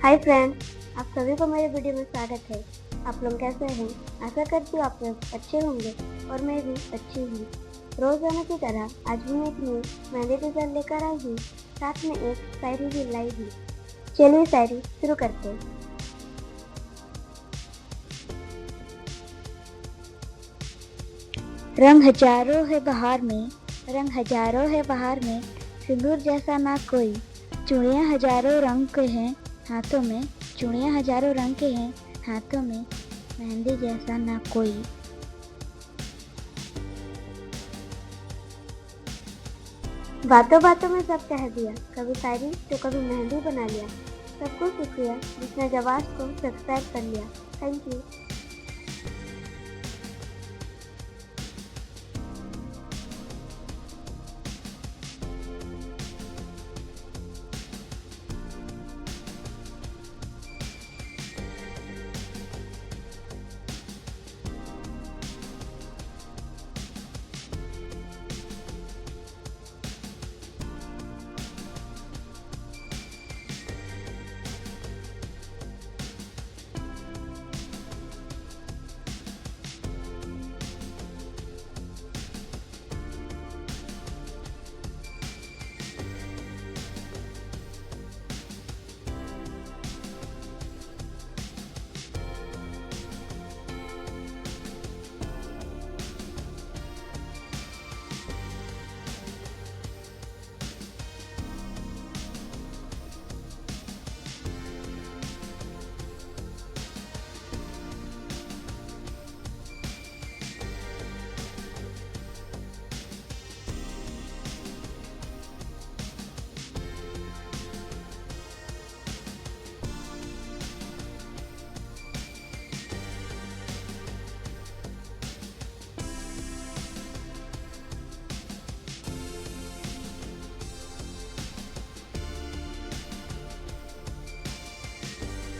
Hi friends, आप सभी को मेरे वीडियो में स्वागत है। आप लोग कैसे हैं? आशा करती हूँ आप लोग अच्छे होंगे और मैं भी अच्छी हूँ। रोजाना की तरह आज भी मैं एक न्यू मेहंदी डिजाइन लेकर आई हूँ, साथ में एक शायरी भी लाई हूँ। चलिए शायरी शुरू करते हैं। रंग हजारों है बहार में, रंग हजारों है बहार में, सिंदूर जैसा ना कोई। चूड़ियाँ हजारों रंग के हैं हाथों में, चूड़ियाँ हजारों रंग के हैं हाथों में, मेहंदी जैसा ना कोई। बातों बातों में सब कह दिया, कभी शायरी तो कभी मेहंदी बना लिया। सबको शुक्रिया जिसने जबार्ट को सब्सक्राइब कर लिया। Thank you.